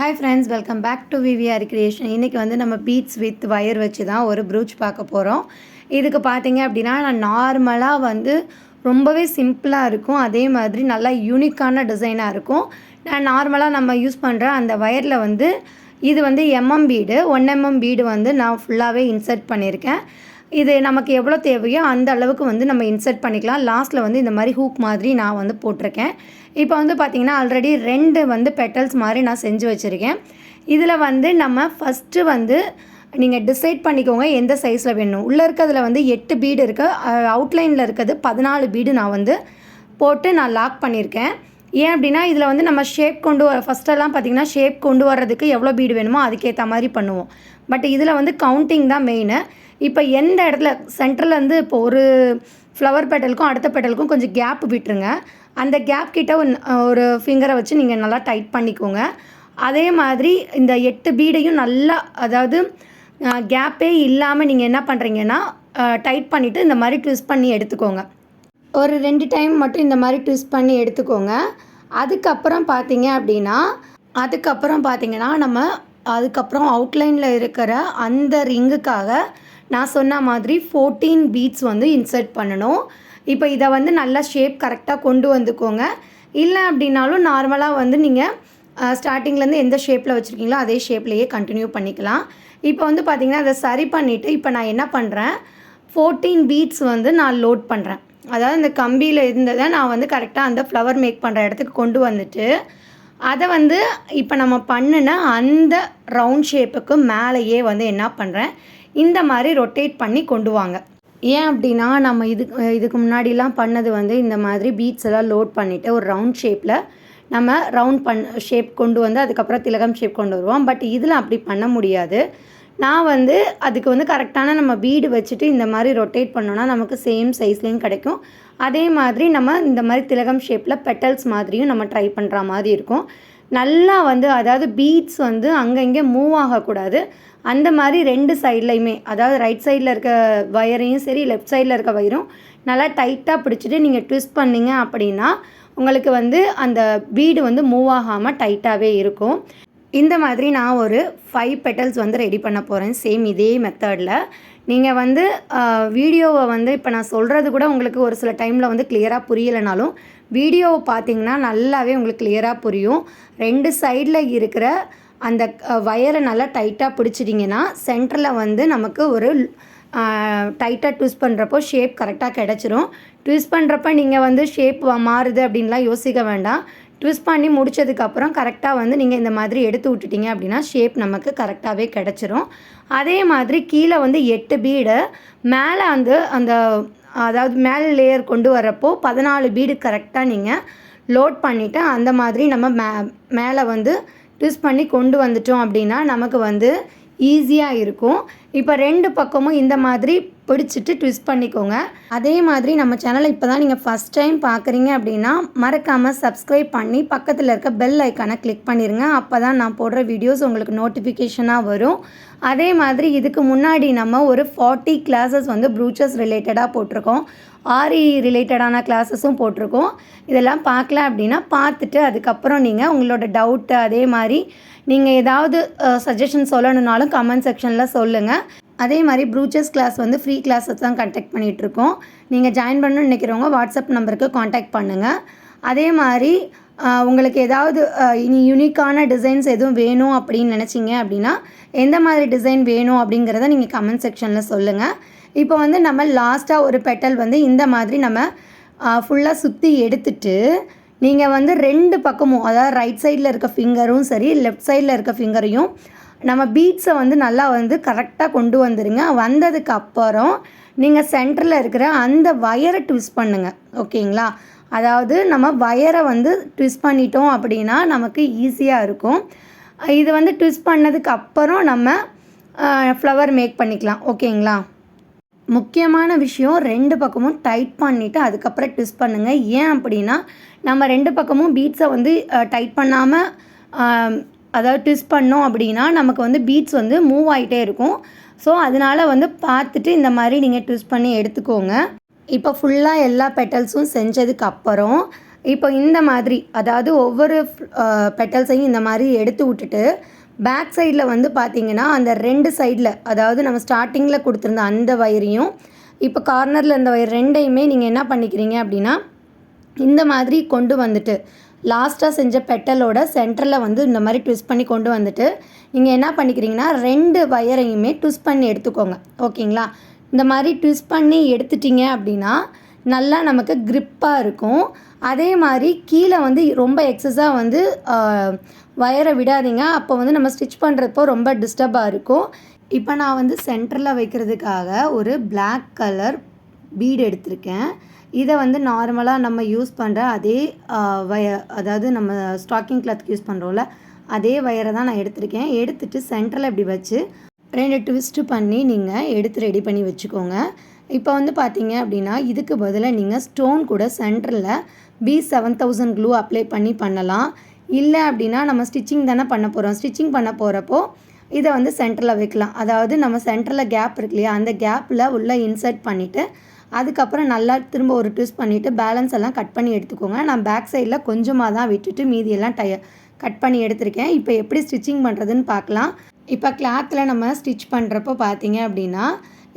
Hi friends, welcome back to Aari Creation. இன்னைக்கு வந்து நம்ம beads with wire வச்சு தான் ஒரு brooch பார்க்க போறோம். இதுக்கு பாத்தீங்க அப்படினா நான் நார்மலா வந்து ரொம்பவே சிம்பிளா இருக்கும். அதே மாதிரி நல்ல யூனிக்கான டிசைனா இருக்கும். நான் நார்மலா நம்ம யூஸ் பண்ற அந்த வயர்ல வந்து இது வந்து mm bead 1 mm bead வந்து நான் ஃபுல்லாவே இன்சர்ட் பண்ணியிருக்கேன். இது நமக்கு எவ்வளோ தேவையோ அந்த அளவுக்கு வந்து நம்ம இன்சர்ட் பண்ணிக்கலாம். லாஸ்ட்டில் வந்து இந்த மாதிரி ஹூக் மாதிரி நான் வந்து போட்டிருக்கேன். இப்போ வந்து பார்த்திங்கன்னா ஆல்ரெடி 2 வந்து பெட்டல்ஸ் மாதிரி நான் செஞ்சு வச்சுருக்கேன். இதில் வந்து நம்ம ஃபஸ்ட்டு வந்து நீங்கள் டிசைட் பண்ணிக்கோங்க எந்த சைஸில் வேணும். உள்ளே இருக்கிறதுல வந்து 8 பீடு இருக்குது. அவுட்லைனில் இருக்கிறது 14 பீடு நான் வந்து போட்டு நான் லாக் பண்ணியிருக்கேன். ஏன் அப்படின்னா இதில் வந்து நம்ம ஷேப் கொண்டு வர ஃபஸ்ட்டெல்லாம் பார்த்திங்கன்னா ஷேப் கொண்டு வர்றதுக்கு எவ்வளோ பீடு வேணுமோ அதுக்கேற்ற மாதிரி பண்ணுவோம். பட் இதில் வந்து கவுண்டிங் தான் மெயின். இப்போ எந்த இடத்துல சென்டர்லேருந்து இப்போ ஒரு ஃப்ளவர் பெட்டலுக்கும் அடுத்த பெட்டலுக்கும் கொஞ்சம் கேப் விட்டுருங்க. அந்த கேப் கிட்ட ஒரு ஃபிங்கரை வச்சு நீங்கள் நல்லா டைட் பண்ணிக்கோங்க. அதே மாதிரி இந்த 8 பீடையும் நல்லா அதாவது கேப்பே இல்லாமல் நீங்கள் என்ன பண்ணுறீங்கன்னா டைட் பண்ணிவிட்டு இந்த மாதிரி ட்விஸ்ட் பண்ணி எடுத்துக்கோங்க. ஒரு 2 டைம் மட்டும் இந்த மாதிரி ட்விஸ்ட் பண்ணி எடுத்துக்கோங்க. அதுக்கப்புறம் பார்த்தீங்கன்னா நம்ம அதுக்கப்புறம் அவுட்லைனில் இருக்கிற அந்த ரிங்குக்காக நான் சொன்ன மாதிரி 14 பீட்ஸ் வந்து இன்சர்ட் பண்ணணும். இப்போ இதை வந்து நல்லா ஷேப் கரெக்டாக கொண்டு வந்துக்கோங்க. இல்லை அப்படின்னாலும் நார்மலாக வந்து நீங்கள் ஸ்டார்டிங்லேருந்து எந்த ஷேப்பில் வச்சுருக்கீங்களோ அதே ஷேப்லேயே கண்டினியூ பண்ணிக்கலாம். இப்போ வந்து பார்த்திங்கன்னா அதை சரி பண்ணிவிட்டு இப்போ நான் என்ன பண்ணுறேன் 14 பீட்ஸ் வந்து நான் லோட் பண்ணுறேன். அதாவது இந்த கம்பியில் இருந்ததை நான் வந்து கரெக்டாக அந்த ஃப்ளவர் மேக் பண்ணுற இடத்துக்கு கொண்டு வந்துட்டு அதை வந்து இப்போ நம்ம பண்ணின அந்த ரவுண்ட் ஷேப்புக்கு மேலேயே வந்து என்ன பண்ணுறேன் இந்த மாதிரி ரொட்டேட் பண்ணி கொண்டு வாங்க. ஏன் அப்படின்னா நம்ம இதுக்கு முன்னாடிலாம் பண்ணது வந்து இந்த மாதிரி பீட்ஸ் எல்லாம் லோட் பண்ணிவிட்டு ஒரு ரவுண்ட் ஷேப்பில் நம்ம ரவுண்ட் ஷேப் கொண்டு வந்து அதுக்கப்புறம் திலகம் ஷேப் கொண்டு வருவோம். பட் இதில் அப்படி பண்ண முடியாது. நான் வந்து அதுக்கு வந்து கரெக்டான நம்ம பீடு வச்சுட்டு இந்த மாதிரி ரொட்டேட் பண்ணோன்னா நமக்கு சேம் சைஸ்லேயும் கிடைக்கும். அதே மாதிரி நம்ம இந்த மாதிரி திலகம் ஷேப்பில் பெட்டல்ஸ் மாதிரியும் நம்ம ட்ரை பண்ணுற மாதிரி இருக்கும். நல்லா வந்து அதாவது பீட்ஸ் வந்து அங்கங்கே மூவ் ஆகக்கூடாது. அந்த மாதிரி 2 சைட்லையுமே அதாவது ரைட் சைடில் இருக்க வயரையும் சரி லெஃப்ட் சைடில் இருக்க வயரும் நல்லா டைட்டாக பிடிச்சிட்டு நீங்கள் ட்விஸ்ட் பண்ணிங்க அப்படின்னா உங்களுக்கு வந்து அந்த பீடு வந்து மூவ் ஆகாமல் டைட்டாகவே இருக்கும். இந்த மாதிரி நான் ஒரு 5 பெட்டல்ஸ் வந்து ரெடி பண்ண போகிறேன். சேம் இதே மெத்தடில் நீங்கள் வந்து வீடியோவை வந்து இப்போ நான் சொல்கிறது கூட உங்களுக்கு ஒரு சில டைமில் வந்து கிளியராக புரியலைனாலும் வீடியோவை பார்த்தீங்கன்னா நல்லாவே உங்களுக்கு கிளியராக புரியும். 2 சைடில் இருக்கிற அந்த வயரை நல்லா டைட்டாக பிடிச்சிட்டிங்கன்னா சென்டரில் வந்து நமக்கு ஒரு டைட்டாக ட்விஸ்ட் பண்ணுறப்போ ஷேப் கரெக்டாக கிடச்சிரும். ட்விஸ்ட் பண்ணுறப்ப நீங்கள் வந்து ஷேப் மாறுது அப்படின்லாம் யோசிக்க வேண்டாம். ட்விஸ்ட் பண்ணி முடித்ததுக்கப்புறம் கரெக்டாக வந்து நீங்கள் இந்த மாதிரி எடுத்து விட்டுட்டிங்க அப்படின்னா ஷேப் நமக்கு கரெக்டாகவே கிடச்சிரும். அதே மாதிரி கீழே வந்து 8 பீடு மேலே வந்து அந்த அதாவது மேலே லேயர் கொண்டு வரப்போ 14 பீடு கரெக்டாக நீங்கள் லோட் பண்ணிவிட்டு அந்த மாதிரி நம்ம மேலே வந்து ட்விஸ்ட் பண்ணி கொண்டு வந்துட்டோம் அப்படின்னா நமக்கு வந்து ஈஸியாக இருக்கும். இப்போ 2 பக்கமும் இந்த மாதிரி பிடிச்சிட்டு ட்விஸ்ட் பண்ணிக்கோங்க. அதே மாதிரி நம்ம சேனலை இப்போ தான் நீங்கள் ஃபஸ்ட் டைம் பார்க்குறீங்க அப்படின்னா மறக்காமல் சப்ஸ்கிரைப் பண்ணி பக்கத்தில் இருக்க பெல் ஐக்கானை கிளிக் பண்ணிடுங்க. அப்போ தான் நான் போடுற வீடியோஸ் உங்களுக்கு நோட்டிஃபிகேஷனாக வரும். அதே மாதிரி இதுக்கு முன்னாடி நம்ம ஒரு 40 கிளாஸஸ் வந்து ப்ரூச்சஸ் ரிலேட்டடாக போட்டிருக்கோம். ஆரி ரிலேட்டடான கிளாஸஸும் போட்டிருக்கோம். இதெல்லாம் பார்க்கல அப்படின்னா பார்த்துட்டு அதுக்கப்புறம் நீங்கள் உங்களோட டவுட்டு அதே மாதிரி நீங்கள் ஏதாவது சஜஷன் சொல்லணுன்னாலும் கமெண்ட் செக்ஷனில் சொல்லுங்கள். அதே மாதிரி ப்ரூச்சஸ் கிளாஸ் வந்து ஃப்ரீ கிளாஸஸ் தான் கண்டக்ட் பண்ணிகிட்ருக்கோம். நீங்கள் ஜாயின் பண்ணணும்னு நினைக்கிறவங்க வாட்ஸ்அப் நம்பருக்கு காண்டாக்ட் பண்ணுங்கள். அதே மாதிரி உங்களுக்கு ஏதாவது இனி யூனிக்கான டிசைன்ஸ் எதுவும் வேணும் அப்படின்னு நினச்சிங்க அப்படின்னா எந்த மாதிரி டிசைன் வேணும் அப்படிங்கிறத நீங்கள் கமெண்ட் செக்ஷனில் சொல்லுங்கள். இப்போ வந்து நம்ம லாஸ்ட்டாக ஒரு பெட்டல் வந்து இந்த மாதிரி நம்ம ஃபுல்லாக சுற்றி எடுத்துட்டு நீங்கள் வந்து 2 பக்கமும் அதாவது ரைட் சைடில் இருக்க ஃபிங்கரும் சரி லெஃப்ட் சைடில் இருக்க ஃபிங்கரையும் நம்ம பீட்ஸை வந்து நல்லா வந்து கரெக்டாக கொண்டு வந்துடுங்க. வந்ததுக்கு அப்புறம் நீங்கள் சென்டரில் இருக்கிற அந்த வயரை ட்விஸ்ட் பண்ணுங்கள். ஓகேங்களா? அதாவது நம்ம வயரை வந்து ட்விஸ்ட் பண்ணிட்டோம் அப்படின்னா நமக்கு ஈஸியாக இருக்கும். இது வந்து ட்விஸ்ட் பண்ணதுக்கு அப்புறம் நம்ம ஃப்ளவர் மேக் பண்ணிக்கலாம். ஓகேங்களா? முக்கியமான விஷயம் 2 பக்கமும் டைட் பண்ணிவிட்டு அதுக்கப்புறம் ட்விஸ்ட் பண்ணுங்கள். ஏன் அப்படின்னா நம்ம 2 பக்கமும் பீட்ஸை வந்து டைட் பண்ணாமல் அதாவது ட்விஸ்ட் பண்ணோம் அப்படின்னா நமக்கு வந்து பீட்ஸ் வந்து மூவ் ஆகிட்டே இருக்கும். ஸோ அதனால் வந்து பார்த்துட்டு இந்த மாதிரி நீங்கள் ட்விஸ்ட் பண்ணி எடுத்துக்கோங்க. இப்போ ஃபுல்லாக எல்லா பெட்டல்ஸும் செஞ்சதுக்கப்புறம் இப்போ இந்த மாதிரி அதாவது ஒவ்வொரு பெட்டல்ஸையும் இந்த மாதிரி எடுத்து விட்டுட்டு பேக் சைடில் வந்து பார்த்திங்கன்னா அந்த 2 சைடில் அதாவது நம்ம ஸ்டார்டிங்கில் கொடுத்துருந்த அந்த வயரையும் இப்போ கார்னரில் இந்த வயர் 2யுமே நீங்கள் என்ன பண்ணிக்கிறீங்க அப்படின்னா இந்த மாதிரி கொண்டு வந்துட்டு லாஸ்ட்டாக செஞ்ச பெட்டலோட சென்டரில் வந்து இந்த மாதிரி ட்விஸ்ட் பண்ணி கொண்டு வந்துட்டு நீங்கள் என்ன பண்ணிக்கிறீங்கன்னா 2 வயரையுமே ட்விஸ்ட் பண்ணி எடுத்துக்கோங்க. ஓகேங்களா? இந்த மாதிரி ட்விஸ்ட் பண்ணி எடுத்துட்டிங்க அப்படின்னா நல்லா நமக்கு க்ரிப்பாக இருக்கும். அதே மாதிரி கீழே வந்து ரொம்ப எக்ஸஸாக வந்து வயரை விடாதீங்க. அப்போ வந்து நம்ம ஸ்டிச் பண்ணுறப்போ ரொம்ப டிஸ்டர்பாக இருக்கும். இப்போ நான் வந்து சென்டரில் வைக்கிறதுக்காக ஒரு பிளாக் கலர் பீடு எடுத்திருக்கேன். இதை வந்து நார்மலாக நம்ம யூஸ் பண்ணுற அதே அதாவது நம்ம ஸ்டாக்கிங் கிளாத்துக்கு யூஸ் பண்ணுறோம்ல அதே வயரை தான் நான் எடுத்திருக்கேன். எடுத்துகிட்டு சென்டரில் இப்படி வச்சு 2 ட்விஸ்ட்டு பண்ணி நீங்கள் எடுத்து ரெடி பண்ணி வச்சுக்கோங்க. இப்போ வந்து பார்த்தீங்க அப்படின்னா இதுக்கு பதிலாக நீங்கள் ஸ்டோன் கூட சென்டரில் B7000 க்ளூ அப்ளை பண்ணி பண்ணலாம். இல்லை அப்படின்னா நம்ம ஸ்டிச்சிங் தானே பண்ண போகிறோம். ஸ்டிச்சிங் பண்ண போகிறப்போ இதை வந்து சென்டரில் வைக்கலாம். அதாவது நம்ம சென்டரில் கேப் இருக்கு இல்லையா அந்த கேப்பில் உள்ளே இன்சர்ட் பண்ணிவிட்டு அதுக்கப்புறம் நல்லா திரும்ப ஒரு ட்விஸ்ட் பண்ணிவிட்டு பேலன்ஸ் எல்லாம் கட் பண்ணி எடுத்துக்கோங்க. நான் பேக் சைடில் கொஞ்சமாக தான் விட்டுட்டு மீதியெல்லாம் கட் பண்ணி எடுத்திருக்கேன். இப்போ எப்படி ஸ்டிச்சிங் பண்ணுறதுன்னு பார்க்கலாம். இப்போ கிளாத்தில் நம்ம ஸ்டிச் பண்ணுறப்போ பார்த்தீங்க அப்படின்னா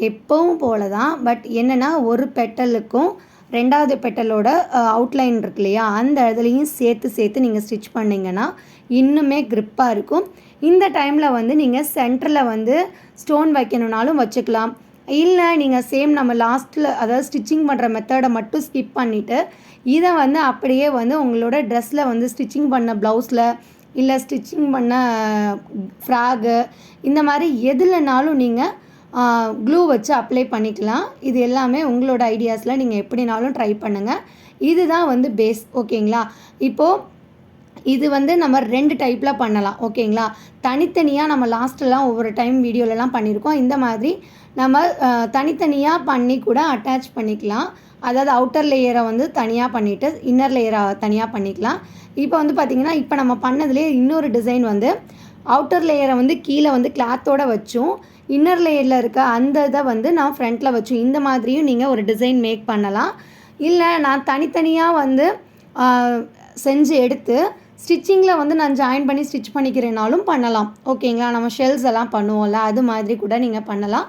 எப்பவும் போல தான். பட் என்னென்னா ஒரு பெட்டலுக்கும் 2வது பெட்டலோட அவுட்லைன் இருக்கு இல்லையா அந்த இதுலேயும் சேர்த்து நீங்கள் ஸ்டிச் பண்ணிங்கன்னா இன்னுமே க்ரிப்பாக இருக்கும். இந்த டைமில் வந்து நீங்கள் சென்டரில் வந்து ஸ்டோன் வைக்கணுன்னாலும் வச்சுக்கலாம். இல்லை நீங்கள் சேம் நம்ம லாஸ்ட்டில் அதாவது ஸ்டிச்சிங் பண்ணுற மெத்தடை மட்டும் ஸ்கிப் பண்ணிவிட்டு இதை வந்து அப்படியே வந்து உங்களோட ட்ரெஸ்ஸில் வந்து ஸ்டிச்சிங் பண்ண ப்ளவுஸில் இல்லை ஸ்டிச்சிங் பண்ண ஃப்ராகு இந்த மாதிரி எதுலனாலும் நீங்கள் க்ளூ வச்சு அப்ளை பண்ணிக்கலாம். இது எல்லாமே உங்களோட ஐடியாஸில் நீங்கள் எப்படினாலும் ட்ரை பண்ணுங்கள். இதுதான் வந்து பேஸ். ஓகேங்களா? இப்போது இது வந்து நம்ம 2 டைப்பில் பண்ணலாம். ஓகேங்களா? தனித்தனியாக நம்ம லாஸ்ட்டெல்லாம் ஒவ்வொரு டைம் வீடியோலலாம் பண்ணியிருக்கோம். இந்த மாதிரி நம்ம தனித்தனியாக பண்ணி கூட அட்டாச் பண்ணிக்கலாம். அதாவது அவுட்டர் லேயரை வந்து தனியாக பண்ணிவிட்டு இன்னர் லேயரை தனியாக பண்ணிக்கலாம். இப்போ வந்து பார்த்திங்கன்னா இப்போ நம்ம பண்ணதுலேயே இன்னொரு டிசைன் வந்து அவுட்டர் லேயரை வந்து கீழே வந்து கிளாத்தோடு வச்சும் இன்னர் லேயரில் இருக்க அந்த இதை வந்து நான் ஃப்ரண்ட்டில் வச்சும் இந்த மாதிரியும் நீங்கள் ஒரு டிசைன் மேக் பண்ணலாம். இல்லை நான் தனித்தனியாக வந்து செஞ்சு எடுத்து ஸ்டிச்சிங்கில் வந்து நான் ஜாயின் பண்ணி ஸ்டிச் பண்ணிக்கிறேனாலும் பண்ணலாம். ஓகேங்களா? நம்ம ஷெல்ஸ் எல்லாம் பண்ணுவோம்ல அது மாதிரி கூட நீங்கள் பண்ணலாம்.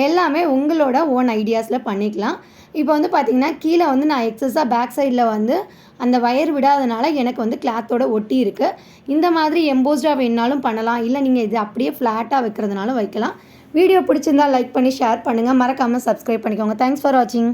எல்லாமே உங்களோட ஓன் ஐடியாஸில் பண்ணிக்கலாம். இப்போ வந்து பார்த்திங்கன்னா கீழே வந்து நான் எக்ஸஸாக பேக் சைடில் வந்து அந்த வயர் விடாதனால எனக்கு வந்து கிளாத்தோட ஒட்டி இருக்குது. இந்த மாதிரி எம்போஸ்டாக வேணாலும் பண்ணலாம். இல்லை நீங்கள் இது அப்படியே ஃப்ளாட்டாக வைக்கிறதுனாலும் வைக்கலாம். வீடியோ பிடிச்சிருந்தால் லைக் பண்ணி ஷேர் பண்ணுங்கள். மறக்காமல் சப்ஸ்கிரைப் பண்ணிக்கோங்க. தேங்க்ஸ் ஃபார் வாட்சிங்.